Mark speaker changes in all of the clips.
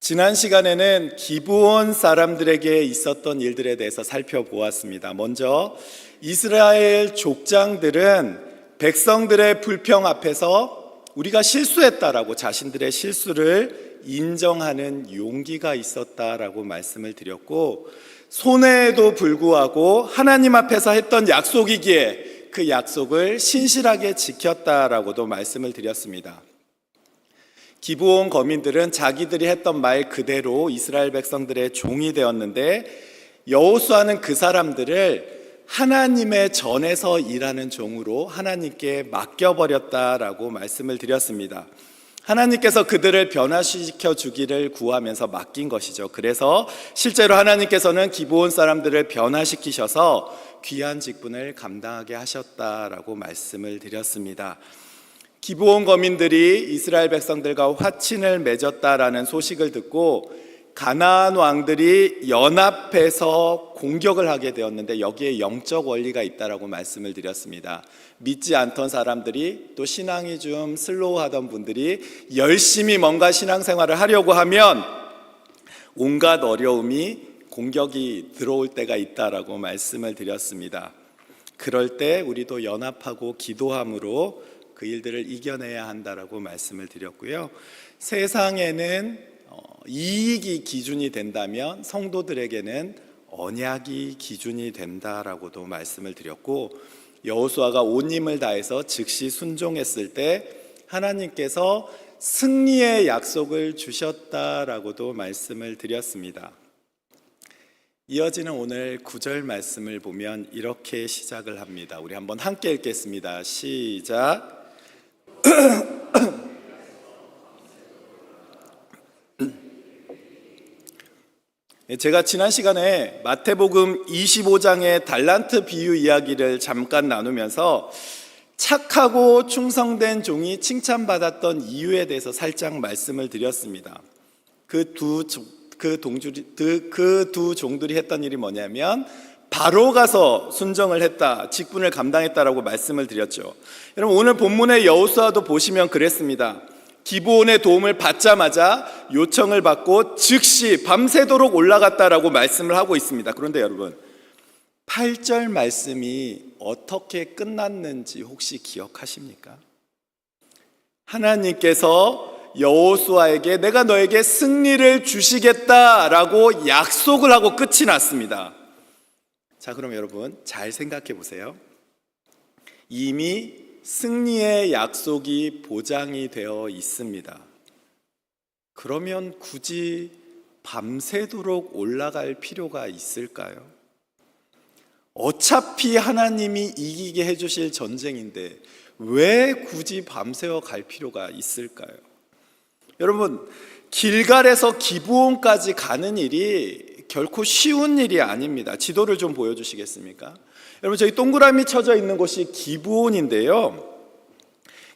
Speaker 1: 지난 시간에는 기브온 사람들에게 있었던 일들에 대해서 살펴보았습니다. 먼저 이스라엘 족장들은 백성들의 불평 앞에서 우리가 실수했다라고 자신들의 실수를 인정하는 용기가 있었다라고 말씀을 드렸고, 손해에도 불구하고 하나님 앞에서 했던 약속이기에 그 약속을 신실하게 지켰다라고도 말씀을 드렸습니다. 기브온 거민들은 자기들이 했던 말 그대로 이스라엘 백성들의 종이 되었는데, 여호수아는 그 사람들을 하나님의 전에서 일하는 종으로 하나님께 맡겨버렸다라고 말씀을 드렸습니다. 하나님께서 그들을 변화시켜 주기를 구하면서 맡긴 것이죠. 그래서 실제로 하나님께서는 기브온 사람들을 변화시키셔서 귀한 직분을 감당하게 하셨다라고 말씀을 드렸습니다. 기브온 거민들이 이스라엘 백성들과 화친을 맺었다라는 소식을 듣고 가나안 왕들이 연합해서 공격을 하게 되었는데, 여기에 영적 원리가 있다라고 말씀을 드렸습니다. 믿지 않던 사람들이, 또 신앙이 좀 슬로우하던 분들이 열심히 뭔가 신앙생활을 하려고 하면 온갖 어려움이, 공격이 들어올 때가 있다라고 말씀을 드렸습니다. 그럴 때 우리도 연합하고 기도함으로 그 일들을 이겨내야 한다라고 말씀을 드렸고요. 세상에는 이익이 기준이 된다면 성도들에게는 언약이 기준이 된다라고도 말씀을 드렸고, 여호수아가 온 힘을 다해서 즉시 순종했을 때 하나님께서 승리의 약속을 주셨다라고도 말씀을 드렸습니다. 이어지는 오늘 9절 말씀을 보면 이렇게 시작을 합니다. 우리 한번 함께 읽겠습니다. 시작. 제가 지난 시간에 마태복음 25장의 달란트 비유 이야기를 잠깐 나누면서 착하고 충성된 종이 칭찬받았던 이유에 대해서 살짝 말씀을 드렸습니다. 그 두 종들이 했던 일이 뭐냐면 바로 가서 순종을 했다, 직분을 감당했다라고 말씀을 드렸죠. 여러분, 오늘 본문의 여호수아도 보시면 그랬습니다. 기브온의 도움을 받자마자 요청을 받고 즉시 밤새도록 올라갔다라고 말씀을 하고 있습니다. 그런데 여러분, 8절 말씀이 어떻게 끝났는지 혹시 기억하십니까? 하나님께서 여호수아에게 내가 너에게 승리를 주시겠다라고 약속을 하고 끝이 났습니다. 자, 그럼 여러분 잘 생각해 보세요. 이미 승리의 약속이 보장이 되어 있습니다. 그러면 굳이 밤새도록 올라갈 필요가 있을까요? 어차피 하나님이 이기게 해주실 전쟁인데 왜 굳이 밤새워 갈 필요가 있을까요? 여러분, 길갈에서 기브온까지 가는 일이 결코 쉬운 일이 아닙니다. 지도를 좀 보여주시겠습니까? 여러분, 저희 동그라미 쳐져 있는 곳이 기브온인데요,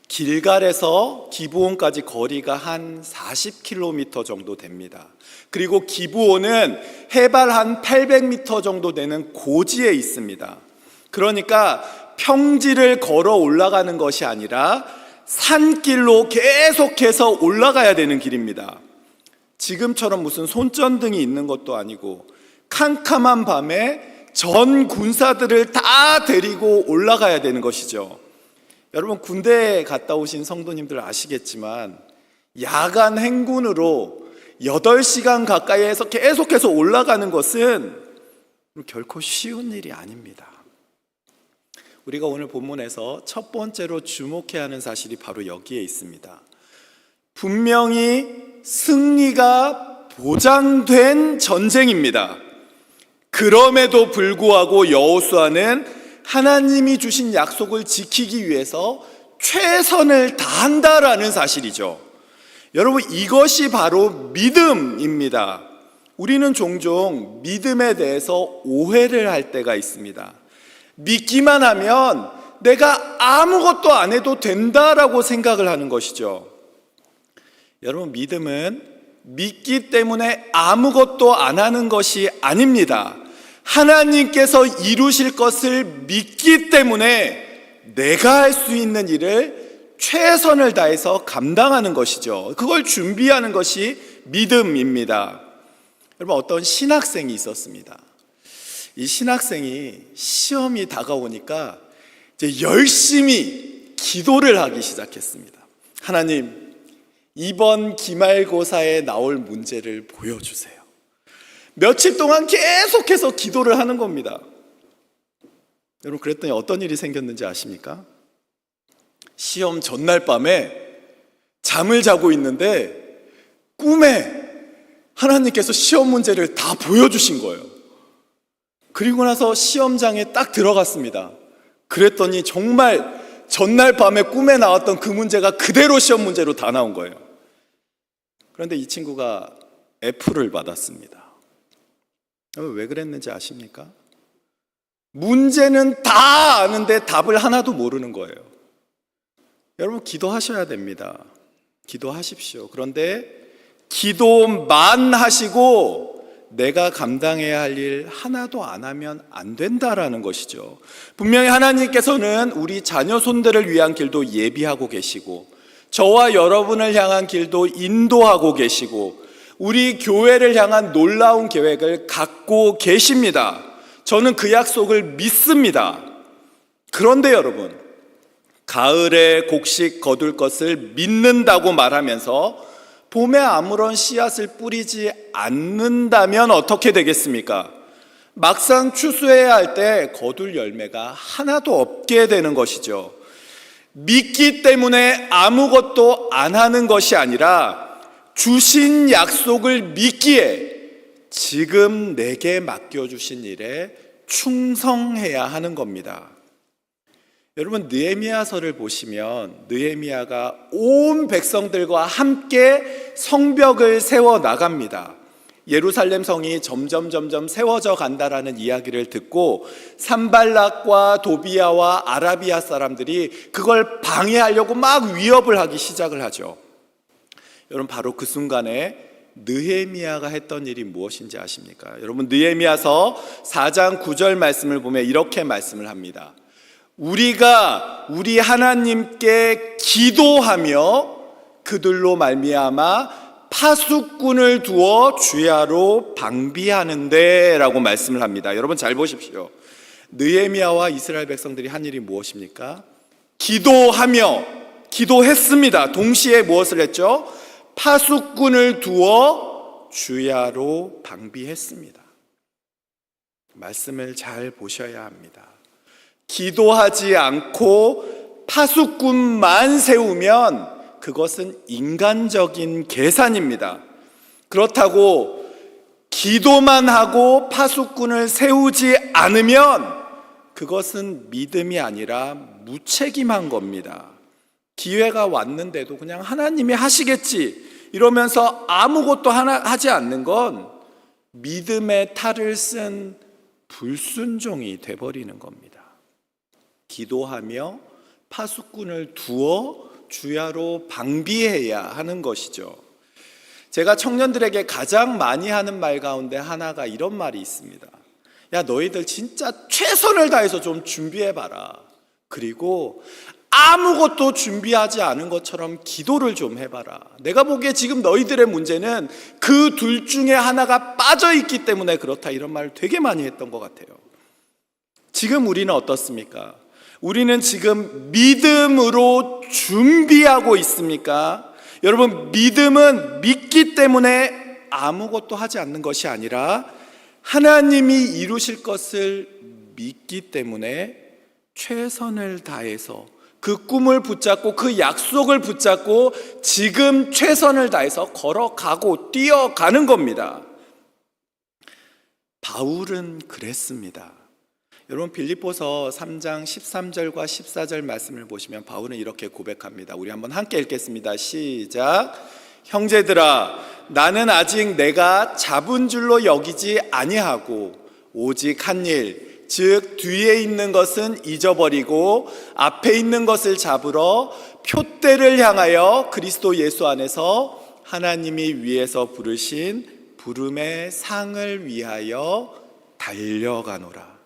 Speaker 1: 길갈에서 기브온까지 거리가 한 40km 정도 됩니다. 그리고 기브온은 해발 한 800m 정도 되는 고지에 있습니다. 그러니까 평지를 걸어 올라가는 것이 아니라 산길로 계속해서 올라가야 되는 길입니다. 지금처럼 무슨 손전등이 있는 것도 아니고 캄캄한 밤에 전 군사들을 다 데리고 올라가야 되는 것이죠. 여러분, 군대에 갔다 오신 성도님들 아시겠지만 야간 행군으로 8시간 가까이에서 계속해서 올라가는 것은 결코 쉬운 일이 아닙니다. 우리가 오늘 본문에서 첫 번째로 주목해야 하는 사실이 바로 여기에 있습니다. 분명히 승리가 보장된 전쟁입니다. 그럼에도 불구하고 여호수아는 하나님이 주신 약속을 지키기 위해서 최선을 다한다라는 사실이죠. 여러분, 이것이 바로 믿음입니다. 우리는 종종 믿음에 대해서 오해를 할 때가 있습니다. 믿기만 하면 내가 아무것도 안 해도 된다라고 생각을 하는 것이죠. 여러분, 믿음은 믿기 때문에 아무것도 안 하는 것이 아닙니다. 하나님께서 이루실 것을 믿기 때문에 내가 할 수 있는 일을 최선을 다해서 감당하는 것이죠. 그걸 준비하는 것이 믿음입니다. 여러분, 어떤 신학생이 있었습니다. 이 신학생이 시험이 다가오니까 이제 열심히 기도를 하기 시작했습니다. 하나님, 이번 기말고사에 나올 문제를 보여주세요. 며칠 동안 계속해서 기도를 하는 겁니다. 여러분, 그랬더니 어떤 일이 생겼는지 아십니까? 시험 전날 밤에 잠을 자고 있는데 꿈에 하나님께서 시험 문제를 다 보여주신 거예요. 그리고 나서 시험장에 딱 들어갔습니다. 그랬더니 정말 전날 밤에 꿈에 나왔던 그 문제가 그대로 시험 문제로 다 나온 거예요. 그런데 이 친구가 F를 받았습니다. 왜 그랬는지 아십니까? 문제는 다 아는데 답을 하나도 모르는 거예요. 여러분, 기도하셔야 됩니다. 기도하십시오. 그런데 기도만 하시고 내가 감당해야 할 일 하나도 안 하면 안 된다라는 것이죠. 분명히 하나님께서는 우리 자녀 손들을 위한 길도 예비하고 계시고, 저와 여러분을 향한 길도 인도하고 계시고, 우리 교회를 향한 놀라운 계획을 갖고 계십니다. 저는 그 약속을 믿습니다. 그런데 여러분, 가을에 곡식 거둘 것을 믿는다고 말하면서 봄에 아무런 씨앗을 뿌리지 않는다면 어떻게 되겠습니까? 막상 추수해야 할 때 거둘 열매가 하나도 없게 되는 것이죠. 믿기 때문에 아무것도 안 하는 것이 아니라 주신 약속을 믿기에 지금 내게 맡겨주신 일에 충성해야 하는 겁니다. 여러분, 느헤미야서를 보시면 느헤미야가 온 백성들과 함께 성벽을 세워 나갑니다. 예루살렘 성이 점점 세워져 간다라는 이야기를 듣고 산발락과 도비야와 아라비아 사람들이 그걸 방해하려고 막 위협을 하기 시작을 하죠. 여러분, 바로 그 순간에 느헤미야가 했던 일이 무엇인지 아십니까? 여러분, 느헤미야서 4장 9절 말씀을 보면 이렇게 말씀을 합니다. 우리가 우리 하나님께 기도하며 그들로 말미암아 파수꾼을 두어 주야로 방비하는데 라고 말씀을 합니다. 여러분, 잘 보십시오. 느헤미야와 이스라엘 백성들이 한 일이 무엇입니까? 기도하며, 기도했습니다. 동시에 무엇을 했죠? 파수꾼을 두어 주야로 방비했습니다. 말씀을 잘 보셔야 합니다. 기도하지 않고 파수꾼만 세우면 그것은 인간적인 계산입니다. 그렇다고 기도만 하고 파수꾼을 세우지 않으면 그것은 믿음이 아니라 무책임한 겁니다. 기회가 왔는데도 그냥 하나님이 하시겠지 이러면서 아무것도 하지 않는 건 믿음의 탈을 쓴 불순종이 돼버리는 겁니다. 기도하며 파수꾼을 두어 주야로 방비해야 하는 것이죠. 제가 청년들에게 가장 많이 하는 말 가운데 하나가 이런 말이 있습니다. 야, 너희들 진짜 최선을 다해서 좀 준비해봐라. 그리고 아무것도 준비하지 않은 것처럼 기도를 좀 해봐라. 내가 보기에 지금 너희들의 문제는 그 둘 중에 하나가 빠져있기 때문에 그렇다. 이런 말을 되게 많이 했던 것 같아요. 지금 우리는 어떻습니까? 우리는 지금 믿음으로 준비하고 있습니까? 여러분, 믿음은 믿기 때문에 아무것도 하지 않는 것이 아니라 하나님이 이루실 것을 믿기 때문에 최선을 다해서 그 꿈을 붙잡고 그 약속을 붙잡고 지금 최선을 다해서 걸어가고 뛰어가는 겁니다. 바울은 그랬습니다. 여러분, 빌립보서 3장 13절과 14절 말씀을 보시면 바울은 이렇게 고백합니다. 우리 한번 함께 읽겠습니다. 시작. 형제들아, 나는 아직 내가 잡은 줄로 여기지 아니하고 오직 한 일, 즉 뒤에 있는 것은 잊어버리고 앞에 있는 것을 잡으러 표대를 향하여 그리스도 예수 안에서 하나님이 위에서 부르신 부름의 상을 위하여 달려가노라.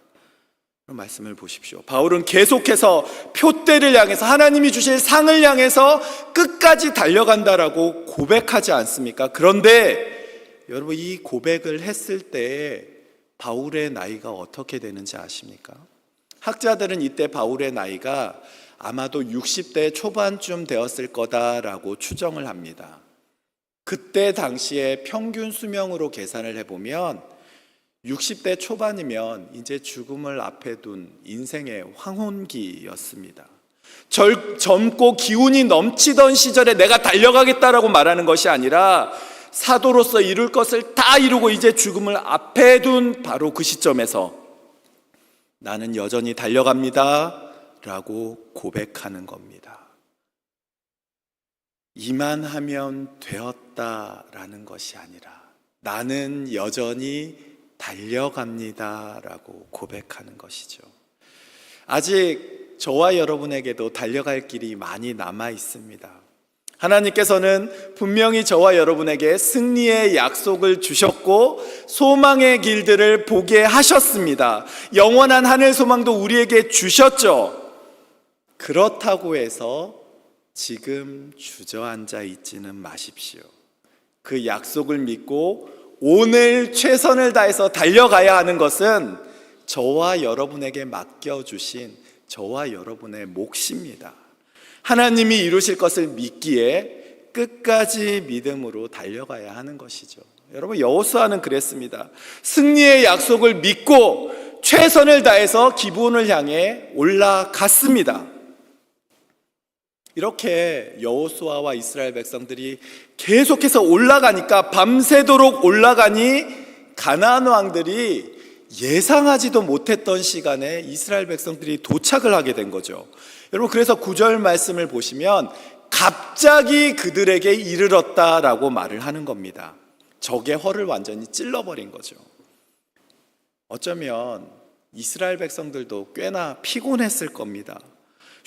Speaker 1: 말씀을 보십시오. 바울은 계속해서 표대를 향해서, 하나님이 주실 상을 향해서 끝까지 달려간다라고 고백하지 않습니까? 그런데 여러분, 이 고백을 했을 때 바울의 나이가 어떻게 되는지 아십니까? 학자들은 이때 바울의 나이가 아마도 60대 초반쯤 되었을 거다라고 추정을 합니다. 그때 당시에 평균 수명으로 계산을 해보면 60대 초반이면 이제 죽음을 앞에 둔 인생의 황혼기였습니다. 젊고 기운이 넘치던 시절에 내가 달려가겠다라고 말하는 것이 아니라 사도로서 이룰 것을 다 이루고 이제 죽음을 앞에 둔 바로 그 시점에서 나는 여전히 달려갑니다 라고 고백하는 겁니다. 이만하면 되었다라는 것이 아니라 나는 여전히 달려갑니다 라고 고백하는 것이죠. 아직 저와 여러분에게도 달려갈 길이 많이 남아 있습니다. 하나님께서는 분명히 저와 여러분에게 승리의 약속을 주셨고 소망의 길들을 보게 하셨습니다. 영원한 하늘 소망도 우리에게 주셨죠. 그렇다고 해서 지금 주저앉아 있지는 마십시오. 그 약속을 믿고 오늘 최선을 다해서 달려가야 하는 것은 저와 여러분에게 맡겨주신 저와 여러분의 몫입니다. 하나님이 이루실 것을 믿기에 끝까지 믿음으로 달려가야 하는 것이죠. 여러분, 여호수아는 그랬습니다. 승리의 약속을 믿고 최선을 다해서 기브온을 향해 올라갔습니다. 이렇게 여호수아와 이스라엘 백성들이 계속해서 올라가니까, 밤새도록 올라가니 가나안 왕들이 예상하지도 못했던 시간에 이스라엘 백성들이 도착을 하게 된 거죠. 여러분, 그래서 9절 말씀을 보시면 갑자기 그들에게 이르렀다라고 말을 하는 겁니다. 적의 허를 완전히 찔러버린 거죠. 어쩌면 이스라엘 백성들도 꽤나 피곤했을 겁니다.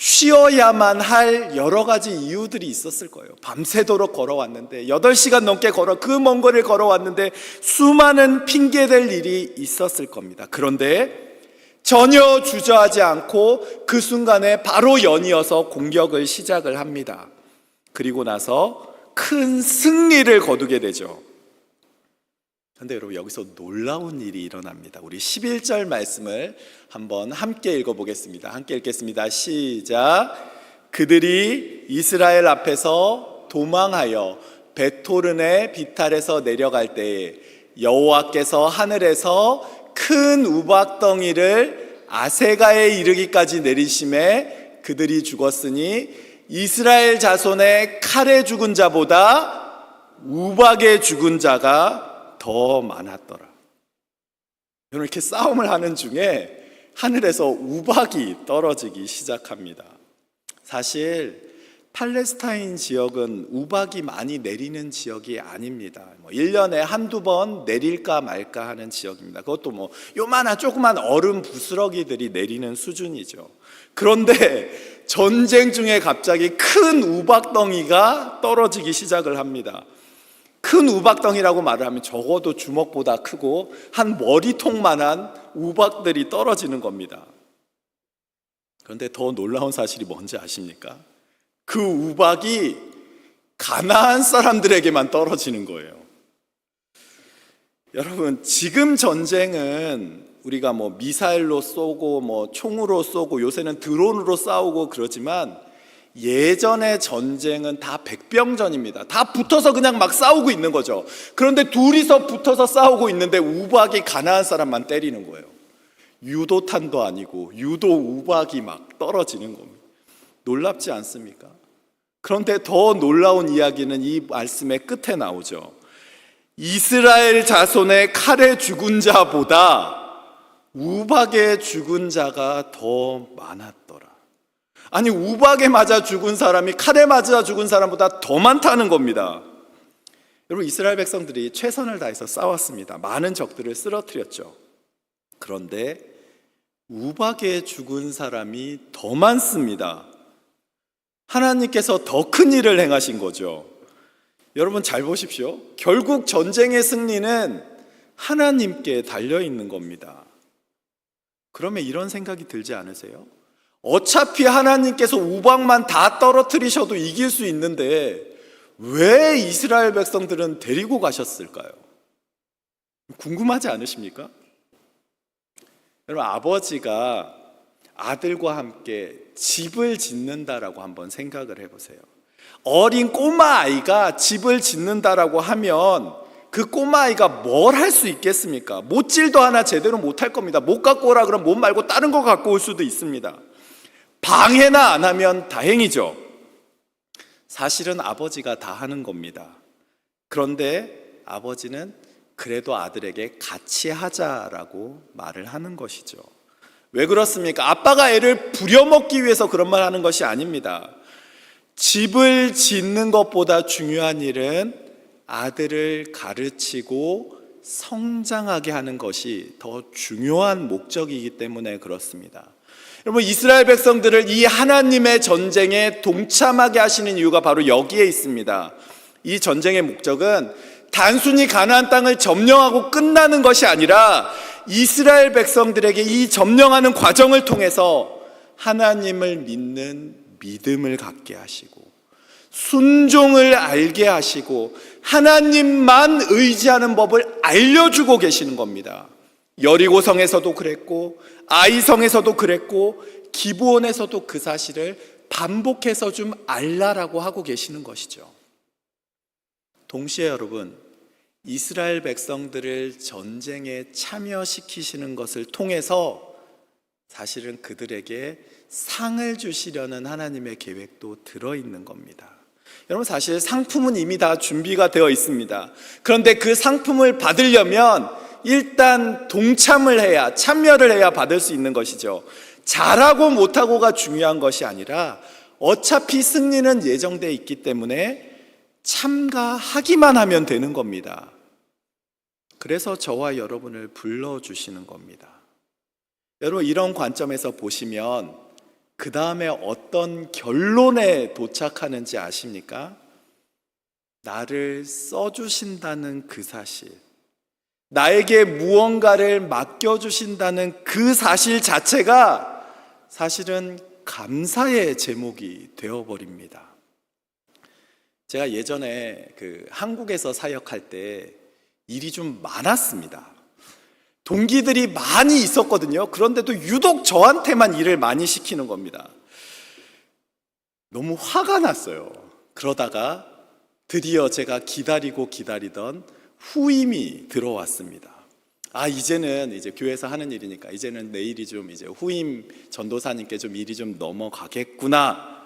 Speaker 1: 쉬어야만 할 여러 가지 이유들이 있었을 거예요. 밤새도록 걸어왔는데, 8시간 넘게 그 먼 거리를 걸어왔는데 수많은 핑계댈 일이 있었을 겁니다. 그런데 전혀 주저하지 않고 그 순간에 바로 연이어서 공격을 시작을 합니다. 그리고 나서 큰 승리를 거두게 되죠. 그런데 여러분, 여기서 놀라운 일이 일어납니다. 우리 11절 말씀을 한번 함께 읽어보겠습니다. 함께 읽겠습니다. 시작. 그들이 이스라엘 앞에서 도망하여 벳호른의 비탈에서 내려갈 때에 여호와께서 하늘에서 큰 우박덩이를 아세가에 이르기까지 내리심에 그들이 죽었으니 이스라엘 자손의 칼에 죽은 자보다 우박에 죽은 자가 더 많았더라. 여러분, 이렇게 싸움을 하는 중에 하늘에서 우박이 떨어지기 시작합니다. 사실 팔레스타인 지역은 우박이 많이 내리는 지역이 아닙니다. 1년에 한두 번 내릴까 말까 하는 지역입니다. 그것도 요만한 조그만 얼음 부스러기들이 내리는 수준이죠. 그런데 전쟁 중에 갑자기 큰 우박덩이가 떨어지기 시작을 합니다. 큰 우박덩이라고 말을 하면 적어도 주먹보다 크고 한 머리통만한 우박들이 떨어지는 겁니다. 그런데 더 놀라운 사실이 뭔지 아십니까? 그 우박이 가나안 사람들에게만 떨어지는 거예요. 여러분, 지금 전쟁은 우리가 미사일로 쏘고 총으로 쏘고 요새는 드론으로 싸우고 그러지만 예전의 전쟁은 다 백병전입니다. 다 붙어서 그냥 막 싸우고 있는 거죠. 그런데 둘이서 붙어서 싸우고 있는데 우박이 가나안 사람만 때리는 거예요. 유도탄도 아니고 유도 우박이 막 떨어지는 겁니다. 놀랍지 않습니까? 그런데 더 놀라운 이야기는 이 말씀의 끝에 나오죠. 이스라엘 자손의 칼에 죽은 자보다 우박에 죽은 자가 더 많았더라. 아니, 우박에 맞아 죽은 사람이 칼에 맞아 죽은 사람보다 더 많다는 겁니다. 여러분, 이스라엘 백성들이 최선을 다해서 싸웠습니다. 많은 적들을 쓰러뜨렸죠. 그런데 우박에 죽은 사람이 더 많습니다. 하나님께서 더 큰 일을 행하신 거죠. 여러분, 잘 보십시오. 결국 전쟁의 승리는 하나님께 달려 있는 겁니다. 그러면 이런 생각이 들지 않으세요? 어차피 하나님께서 우방만 다 떨어뜨리셔도 이길 수 있는데 왜 이스라엘 백성들은 데리고 가셨을까요? 궁금하지 않으십니까? 여러분, 아버지가 아들과 함께 집을 짓는다라고 한번 생각을 해보세요. 어린 꼬마 아이가 집을 짓는다라고 하면 그 꼬마 아이가 뭘 할 수 있겠습니까? 못질도 하나 제대로 못할 겁니다. 못 갖고 오라 그러면 못 말고 다른 거 갖고 올 수도 있습니다. 방해나 안 하면 다행이죠. 사실은 아버지가 다 하는 겁니다. 그런데 아버지는 그래도 아들에게 같이 하자라고 말을 하는 것이죠. 왜 그렇습니까? 아빠가 애를 부려먹기 위해서 그런 말 하는 것이 아닙니다. 집을 짓는 것보다 중요한 일은 아들을 가르치고 성장하게 하는 것이 더 중요한 목적이기 때문에 그렇습니다. 여러분, 이스라엘 백성들을 이 하나님의 전쟁에 동참하게 하시는 이유가 바로 여기에 있습니다. 이 전쟁의 목적은 단순히 가나안 땅을 점령하고 끝나는 것이 아니라 이스라엘 백성들에게 이 점령하는 과정을 통해서 하나님을 믿는 믿음을 갖게 하시고 순종을 알게 하시고 하나님만 의지하는 법을 알려주고 계시는 겁니다. 여리고성에서도 그랬고 아이성에서도 그랬고 기브온에서도 그 사실을 반복해서 좀 알라라고 하고 계시는 것이죠. 동시에 여러분, 이스라엘 백성들을 전쟁에 참여시키시는 것을 통해서 사실은 그들에게 상을 주시려는 하나님의 계획도 들어있는 겁니다. 여러분, 사실 상품은 이미 다 준비가 되어 있습니다. 그런데 그 상품을 받으려면 일단 동참을 해야, 참여를 해야 받을 수 있는 것이죠. 잘하고 못하고가 중요한 것이 아니라 어차피 승리는 예정되어 있기 때문에 참가하기만 하면 되는 겁니다. 그래서 저와 여러분을 불러주시는 겁니다. 여러분, 이런 관점에서 보시면 그 다음에 어떤 결론에 도착하는지 아십니까? 나를 써주신다는 그 사실, 나에게 무언가를 맡겨주신다는 그 사실 자체가 사실은 감사의 제목이 되어버립니다. 제가 예전에 한국에서 사역할 때 일이 좀 많았습니다. 동기들이 많이 있었거든요. 그런데도 유독 저한테만 일을 많이 시키는 겁니다. 너무 화가 났어요. 그러다가 드디어 제가 기다리던 후임이 들어왔습니다. 이제는 이제 교회에서 하는 일이니까 이제는 내 일이 좀 이제 후임 전도사님께 좀 일이 좀 넘어가겠구나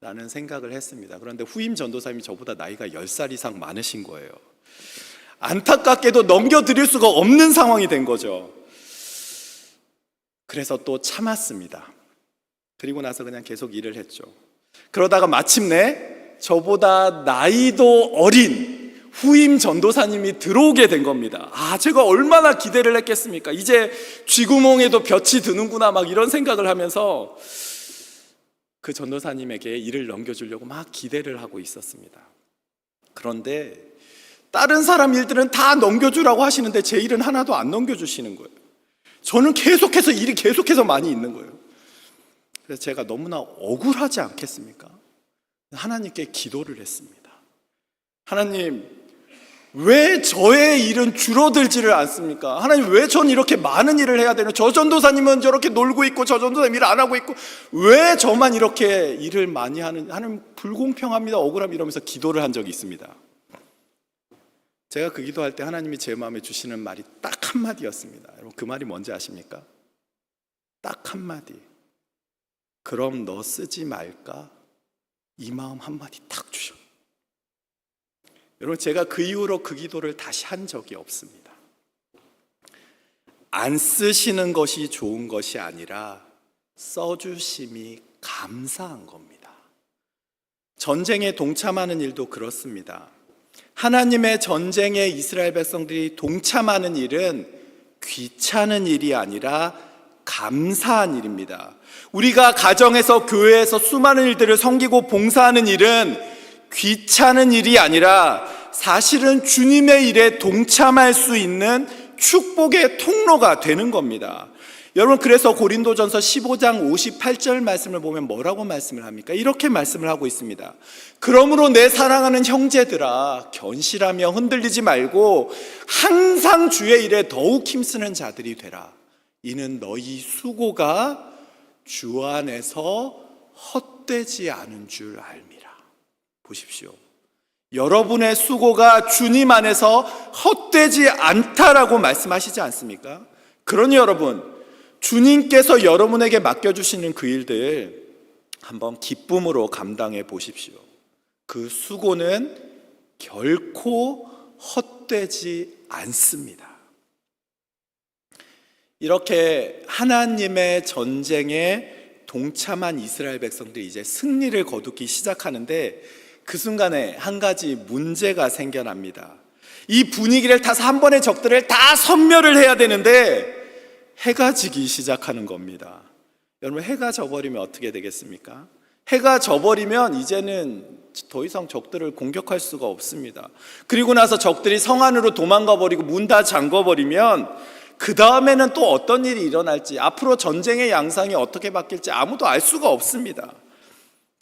Speaker 1: 라는 생각을 했습니다. 그런데 후임 전도사님이 저보다 나이가 10살 이상 많으신 거예요. 안타깝게도 넘겨드릴 수가 없는 상황이 된 거죠. 그래서 또 참았습니다. 그리고 나서 그냥 계속 일을 했죠. 그러다가 마침내 저보다 나이도 어린 후임 전도사님이 들어오게 된 겁니다. 제가 얼마나 기대를 했겠습니까? 이제 쥐구멍에도 볕이 드는구나 막 이런 생각을 하면서 그 전도사님에게 일을 넘겨주려고 막 기대를 하고 있었습니다. 그런데 다른 사람 일들은 다 넘겨주라고 하시는데 제 일은 하나도 안 넘겨주시는 거예요. 저는 계속해서 일이 계속해서 많이 있는 거예요. 그래서 제가 너무나 억울하지 않겠습니까? 하나님께 기도를 했습니다. 하나님, 왜 저의 일은 줄어들지를 않습니까? 하나님, 왜 전 이렇게 많은 일을 해야 되는, 저 전도사님은 저렇게 놀고 있고 저 전도사님 일 안 하고 있고 왜 저만 이렇게 일을 많이 하는, 하나님 불공평합니다, 억울합니다 이러면서 기도를 한 적이 있습니다. 제가 그 기도할 때 하나님이 제 마음에 주시는 말이 딱 한마디였습니다. 여러분, 그 말이 뭔지 아십니까? 딱 한마디. 그럼 너 쓰지 말까? 이 마음 한마디 딱 주셔. 여러분, 제가 그 이후로 그 기도를 다시 한 적이 없습니다. 안 쓰시는 것이 좋은 것이 아니라 써주심이 감사한 겁니다. 전쟁에 동참하는 일도 그렇습니다. 하나님의 전쟁에 이스라엘 백성들이 동참하는 일은 귀찮은 일이 아니라 감사한 일입니다. 우리가 가정에서 교회에서 수많은 일들을 섬기고 봉사하는 일은 귀찮은 일이 아니라 사실은 주님의 일에 동참할 수 있는 축복의 통로가 되는 겁니다. 여러분, 그래서 고린도전서 15장 58절 말씀을 보면 뭐라고 말씀을 합니까? 이렇게 말씀을 하고 있습니다. 그러므로 내 사랑하는 형제들아, 견실하며 흔들리지 말고 항상 주의 일에 더욱 힘쓰는 자들이 되라. 이는 너희 수고가 주 안에서 헛되지 않은 줄 알미라. 보십시오. 여러분의 수고가 주님 안에서 헛되지 않다라고 말씀하시지 않습니까? 그러니 여러분, 주님께서 여러분에게 맡겨주시는 그 일들 한번 기쁨으로 감당해 보십시오. 그 수고는 결코 헛되지 않습니다. 이렇게 하나님의 전쟁에 동참한 이스라엘 백성들이 이제 승리를 거두기 시작하는데 그 순간에 한 가지 문제가 생겨납니다. 이 분위기를 타서 한 번의 적들을 다 섬멸을 해야 되는데 해가 지기 시작하는 겁니다. 여러분, 해가 져버리면 어떻게 되겠습니까? 해가 져버리면 이제는 더 이상 적들을 공격할 수가 없습니다. 그리고 나서 적들이 성 안으로 도망가 버리고 문 다 잠궈 버리면 그 다음에는 또 어떤 일이 일어날지, 앞으로 전쟁의 양상이 어떻게 바뀔지 아무도 알 수가 없습니다.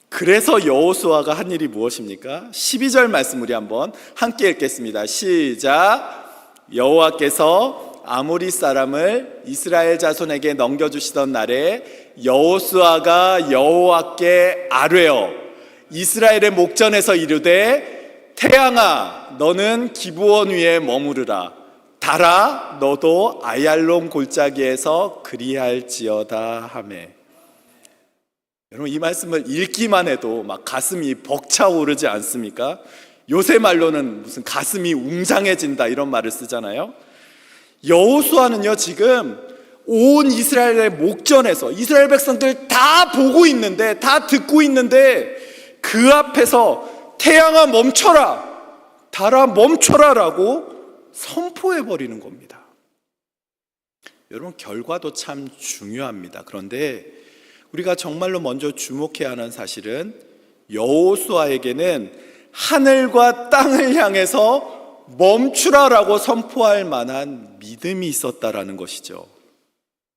Speaker 1: 그래서 여호수아가 한 일이 무엇입니까? 12절 말씀 우리 한번 함께 읽겠습니다. 시작. 여호와께서 아모리 사람을 이스라엘 자손에게 넘겨주시던 날에 여호수아가 여호와께 아뢰어 이스라엘의 목전에서 이르되 태양아 너는 기브온 위에 머무르라. 달아 너도 아얄론 골짜기에서 그리할지어다 하매. 여러분, 이 말씀을 읽기만 해도 막 가슴이 벅차오르지 않습니까? 요새 말로는 무슨 가슴이 웅장해진다 이런 말을 쓰잖아요. 여호수아는요, 지금 온 이스라엘의 목전에서 이스라엘 백성들 다 보고 있는데, 다 듣고 있는데 그 앞에서 태양아 멈춰라, 달아 멈춰라 라고 선포해버리는 겁니다. 여러분, 결과도 참 중요합니다. 그런데 우리가 정말로 먼저 주목해야 하는 사실은 여호수아에게는 하늘과 땅을 향해서 멈추라라고 선포할 만한 믿음이 있었다라는 것이죠.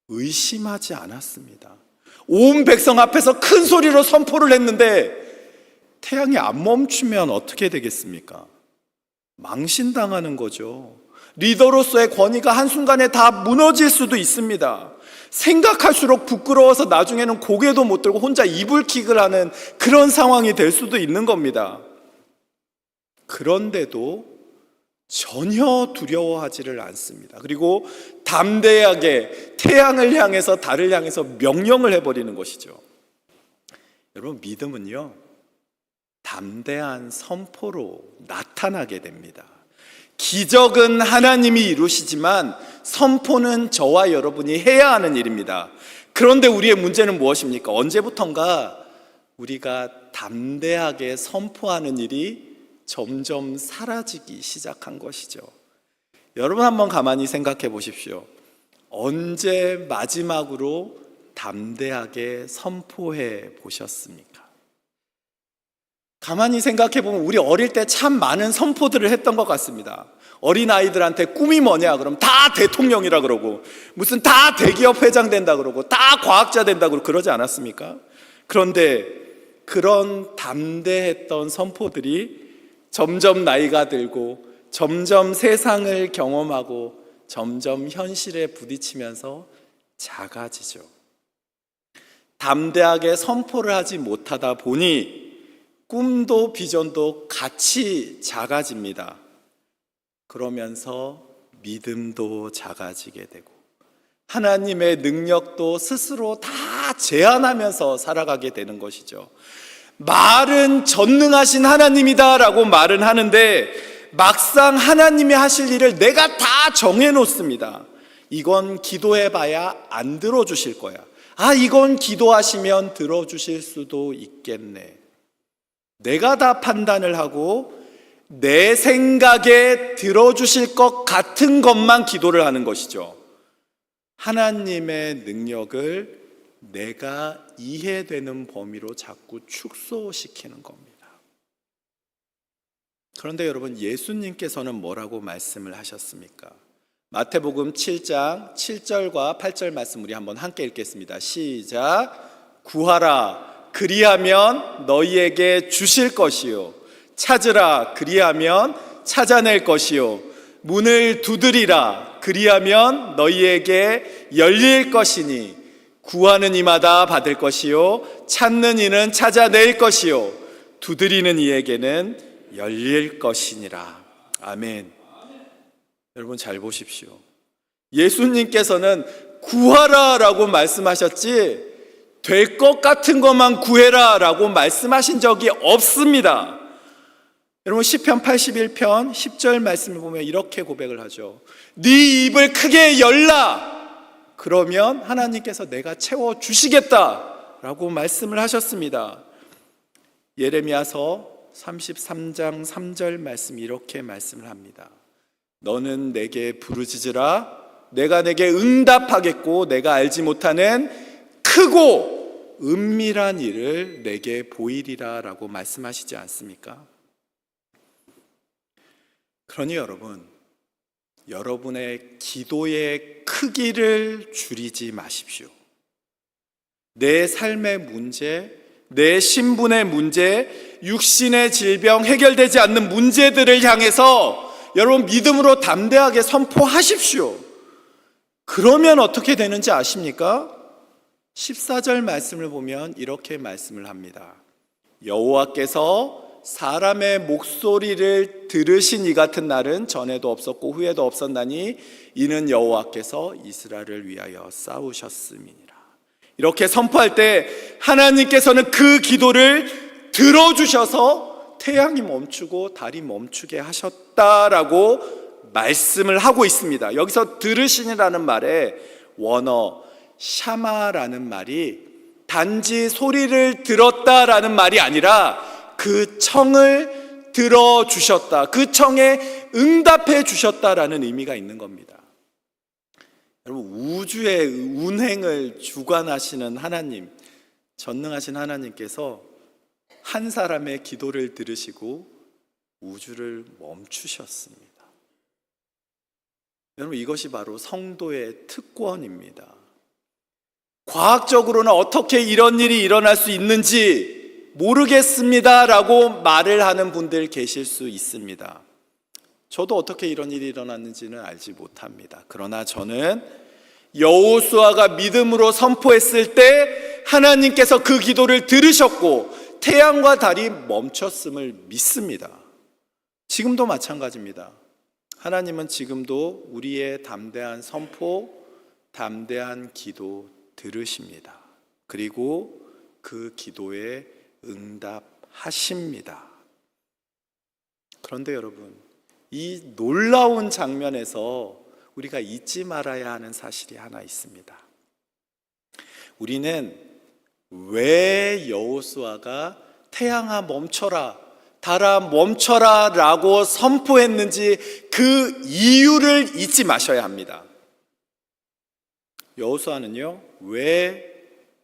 Speaker 1: 의심하지 않았습니다. 온 백성 앞에서 큰 소리로 선포를 했는데 태양이 안 멈추면 어떻게 되겠습니까? 망신당하는 거죠. 리더로서의 권위가 한순간에 다 무너질 수도 있습니다. 생각할수록 부끄러워서 나중에는 고개도 못 들고 혼자 이불킥을 하는 그런 상황이 될 수도 있는 겁니다. 그런데도 전혀 두려워하지를 않습니다. 그리고 담대하게 태양을 향해서 달을 향해서 명령을 해버리는 것이죠. 여러분, 믿음은요, 담대한 선포로 나타나게 됩니다. 기적은 하나님이 이루시지만 선포는 저와 여러분이 해야 하는 일입니다. 그런데 우리의 문제는 무엇입니까? 언제부턴가 우리가 담대하게 선포하는 일이 점점 사라지기 시작한 것이죠. 여러분, 한번 가만히 생각해 보십시오. 언제 마지막으로 담대하게 선포해 보셨습니까? 가만히 생각해 보면 우리 어릴 때 참 많은 선포들을 했던 것 같습니다. 어린아이들한테 꿈이 뭐냐 그럼 다 대통령이라 그러고, 무슨 다 대기업 회장 된다 그러고, 다 과학자 된다 그러고 그러지 않았습니까? 그런데 그런 담대했던 선포들이 점점 나이가 들고 점점 세상을 경험하고 점점 현실에 부딪히면서 작아지죠. 담대하게 선포를 하지 못하다 보니 꿈도 비전도 같이 작아집니다. 그러면서 믿음도 작아지게 되고 하나님의 능력도 스스로 다 제한하면서 살아가게 되는 것이죠. 말은 전능하신 하나님이다 라고 말은 하는데 막상 하나님이 하실 일을 내가 다 정해놓습니다. 이건 기도해봐야 안 들어주실 거야. 이건 기도하시면 들어주실 수도 있겠네. 내가 다 판단을 하고 내 생각에 들어주실 것 같은 것만 기도를 하는 것이죠. 하나님의 능력을 내가 이해되는 범위로 자꾸 축소시키는 겁니다. 그런데 여러분, 예수님께서는 뭐라고 말씀을 하셨습니까? 마태복음 7장 7절과 8절 말씀 우리 한번 함께 읽겠습니다. 시작. 구하라 그리하면 너희에게 주실 것이요 찾으라 그리하면 찾아낼 것이요 문을 두드리라 그리하면 너희에게 열릴 것이니 구하는 이마다 받을 것이요 찾는 이는 찾아낼 것이요 두드리는 이에게는 열릴 것이니라. 아멘. 여러분 잘 보십시오. 예수님께서는 구하라 라고 말씀하셨지 될 것 같은 것만 구해라 라고 말씀하신 적이 없습니다. 여러분 시편 81편 10절 말씀을 보면 이렇게 고백을 하죠. 네 입을 크게 열라. 그러면 하나님께서 내가 채워주시겠다 라고 말씀을 하셨습니다. 예레미야서 33장 3절 말씀 이렇게 말씀을 합니다. 너는 내게 부르짖으라 내가 내게 응답하겠고 내가 알지 못하는 크고 은밀한 일을 내게 보이리라 라고 말씀하시지 않습니까? 그러니 여러분, 여러분의 기도의 크기를 줄이지 마십시오. 내 삶의 문제, 내 신분의 문제, 육신의 질병, 해결되지 않는 문제들을 향해서 여러분 믿음으로 담대하게 선포하십시오. 그러면 어떻게 되는지 아십니까? 14절 말씀을 보면 이렇게 말씀을 합니다. 여호와께서 사람의 목소리를 들으신 이 같은 날은 전에도 없었고 후에도 없었나니 이는 여호와께서 이스라엘을 위하여 싸우셨음이니라. 이렇게 선포할 때 하나님께서는 그 기도를 들어주셔서 태양이 멈추고 달이 멈추게 하셨다라고 말씀을 하고 있습니다. 여기서 들으시니라는 말에 원어 샤마라는 말이 단지 소리를 들었다라는 말이 아니라 그 청을 들어주셨다, 그 청에 응답해 주셨다라는 의미가 있는 겁니다. 여러분 우주의 운행을 주관하시는 하나님, 전능하신 하나님께서 한 사람의 기도를 들으시고 우주를 멈추셨습니다. 여러분 이것이 바로 성도의 특권입니다. 과학적으로는 어떻게 이런 일이 일어날 수 있는지 모르겠습니다 라고 말을 하는 분들 계실 수 있습니다. 저도 어떻게 이런 일이 일어났는지는 알지 못합니다. 그러나 저는 여호수아가 믿음으로 선포했을 때 하나님께서 그 기도를 들으셨고 태양과 달이 멈췄음을 믿습니다. 지금도 마찬가지입니다. 하나님은 지금도 우리의 담대한 선포, 담대한 기도 들으십니다. 그리고 그 기도에 응답하십니다. 그런데 여러분, 이 놀라운 장면에서 우리가 잊지 말아야 하는 사실이 하나 있습니다. 우리는 왜 여호수아가 태양아 멈춰라, 달아 멈춰라 라고 선포했는지 그 이유를 잊지 마셔야 합니다. 여호수아는요, 왜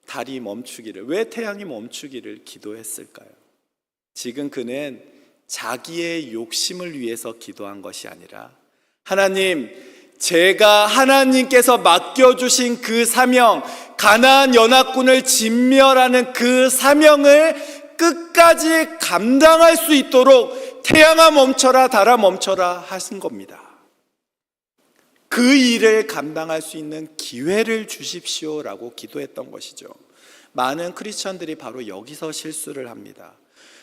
Speaker 1: 달이 멈추기를, 왜 태양이 멈추기를 기도했을까요? 지금 그는 자기의 욕심을 위해서 기도한 것이 아니라 하나님, 제가 하나님께서 맡겨주신 그 사명, 가나안 연합군을 진멸하는 그 사명을 끝까지 감당할 수 있도록 태양아 멈춰라, 달아 멈춰라 하신 겁니다. 그 일을 감당할 수 있는 기회를 주십시오라고 기도했던 것이죠. 많은 크리스천들이 바로 여기서 실수를 합니다.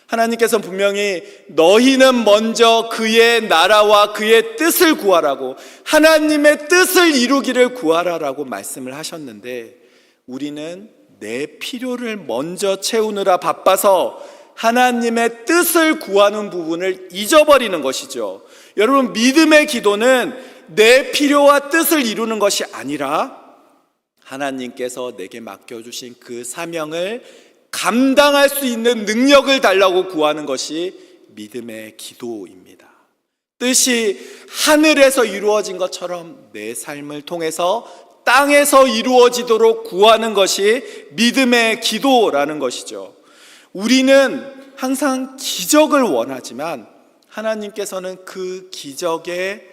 Speaker 1: 하나님께서 분명히 너희는 먼저 그의 나라와 그의 뜻을 구하라고, 하나님의 뜻을 이루기를 구하라라고 말씀을 하셨는데 우리는 내 필요를 먼저 채우느라 바빠서 하나님의 뜻을 구하는 부분을 잊어버리는 것이죠. 여러분, 믿음의 기도는 내 필요와 뜻을 이루는 것이 아니라 하나님께서 내게 맡겨주신 그 사명을 감당할 수 있는 능력을 달라고 구하는 것이 믿음의 기도입니다. 뜻이 하늘에서 이루어진 것처럼 내 삶을 통해서 땅에서 이루어지도록 구하는 것이 믿음의 기도라는 것이죠. 우리는 항상 기적을 원하지만 하나님께서는 그 기적의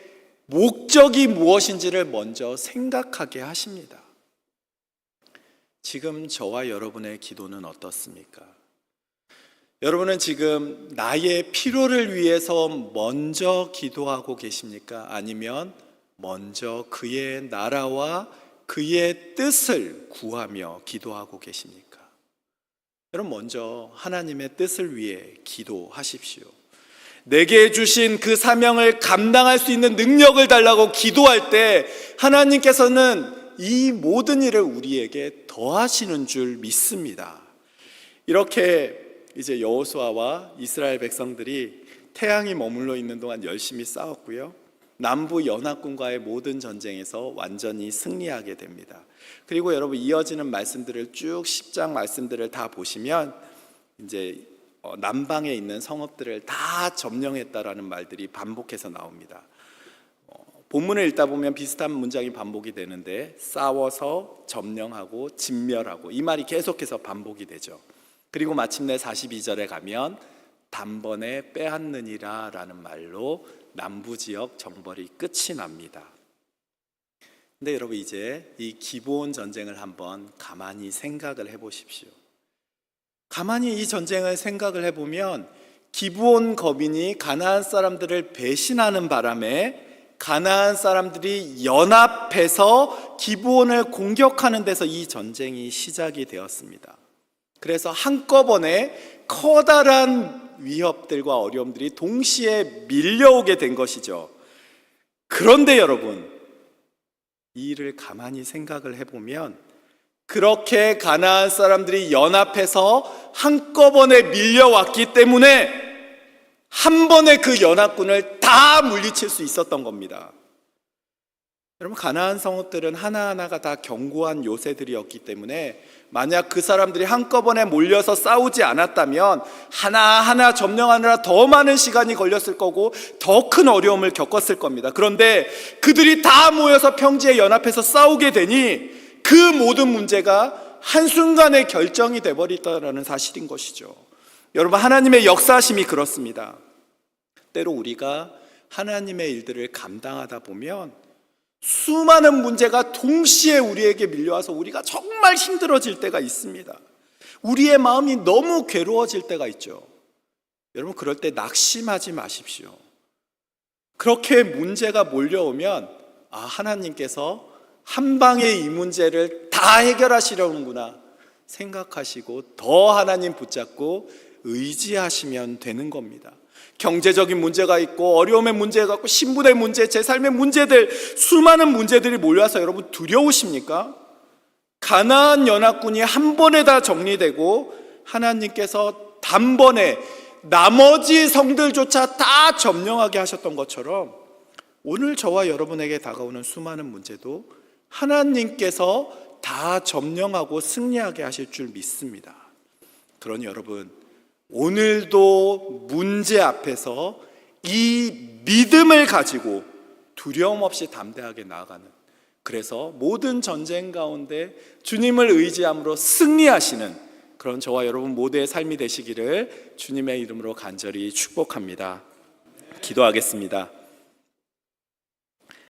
Speaker 1: 목적이 무엇인지를 먼저 생각하게 하십니다. 지금 저와 여러분의 기도는 어떻습니까? 여러분은 지금 나의 필요를 위해서 먼저 기도하고 계십니까? 아니면 먼저 그의 나라와 그의 뜻을 구하며 기도하고 계십니까? 여러분, 먼저 하나님의 뜻을 위해 기도하십시오. 내게 주신 그 사명을 감당할 수 있는 능력을 달라고 기도할 때 하나님께서는 이 모든 일을 우리에게 더하시는 줄 믿습니다. 이렇게 이제 여호수아와 이스라엘 백성들이 태양이 머물러 있는 동안 열심히 싸웠고요, 남부 연합군과의 모든 전쟁에서 완전히 승리하게 됩니다. 그리고 여러분, 이어지는 말씀들을 쭉 10장 말씀들을 다 보시면 이제 남방에 있는 성읍들을 다 점령했다라는 말들이 반복해서 나옵니다. 본문을 읽다 보면 비슷한 문장이 반복이 되는데, 싸워서 점령하고 진멸하고, 이 말이 계속해서 반복이 되죠. 그리고 마침내 42절에 가면 단번에 빼앗느니라 라는 말로 남부지역 정벌이 끝이 납니다. 근데 여러분, 이제 이 기브온 전쟁을 한번 가만히 생각을 해보십시오. 가만히 이 전쟁을 생각을 해보면 기브온 거민이 가나안 사람들을 배신하는 바람에 가나안 사람들이 연합해서 기브온을 공격하는 데서 이 전쟁이 시작이 되었습니다. 그래서 한꺼번에 커다란 위협들과 어려움들이 동시에 밀려오게 된 것이죠. 그런데 여러분, 이 일을 가만히 생각을 해보면 그렇게 가나안 사람들이 연합해서 한꺼번에 밀려왔기 때문에 한 번에 그 연합군을 다 물리칠 수 있었던 겁니다. 여러분, 가나안 성읍들은 하나하나가 다 견고한 요새들이었기 때문에 만약 그 사람들이 한꺼번에 몰려서 싸우지 않았다면 하나하나 점령하느라 더 많은 시간이 걸렸을 거고 더 큰 어려움을 겪었을 겁니다. 그런데 그들이 다 모여서 평지에 연합해서 싸우게 되니 그 모든 문제가 한순간에 결정이 돼버렸다는 사실인 것이죠. 여러분, 하나님의 역사심이 그렇습니다. 때로 우리가 하나님의 일들을 감당하다 보면 수많은 문제가 동시에 우리에게 밀려와서 우리가 정말 힘들어질 때가 있습니다. 우리의 마음이 너무 괴로워질 때가 있죠. 여러분, 그럴 때 낙심하지 마십시오. 그렇게 문제가 몰려오면 하나님께서 한 방에 이 문제를 다 해결하시려는구나 생각하시고 더 하나님 붙잡고 의지하시면 되는 겁니다. 경제적인 문제가 있고 어려움의 문제가 있고 신분의 문제, 제 삶의 문제들, 수많은 문제들이 몰려와서 여러분 두려우십니까? 가나안 연합군이 한 번에 다 정리되고 하나님께서 단번에 나머지 성들조차 다 점령하게 하셨던 것처럼 오늘 저와 여러분에게 다가오는 수많은 문제도 하나님께서 다 점령하고 승리하게 하실 줄 믿습니다. 그러니 여러분, 오늘도 문제 앞에서 이 믿음을 가지고 두려움 없이 담대하게 나아가는, 그래서 모든 전쟁 가운데 주님을 의지함으로 승리하시는 그런 저와 여러분 모두의 삶이 되시기를 주님의 이름으로 간절히 축복합니다. 기도하겠습니다.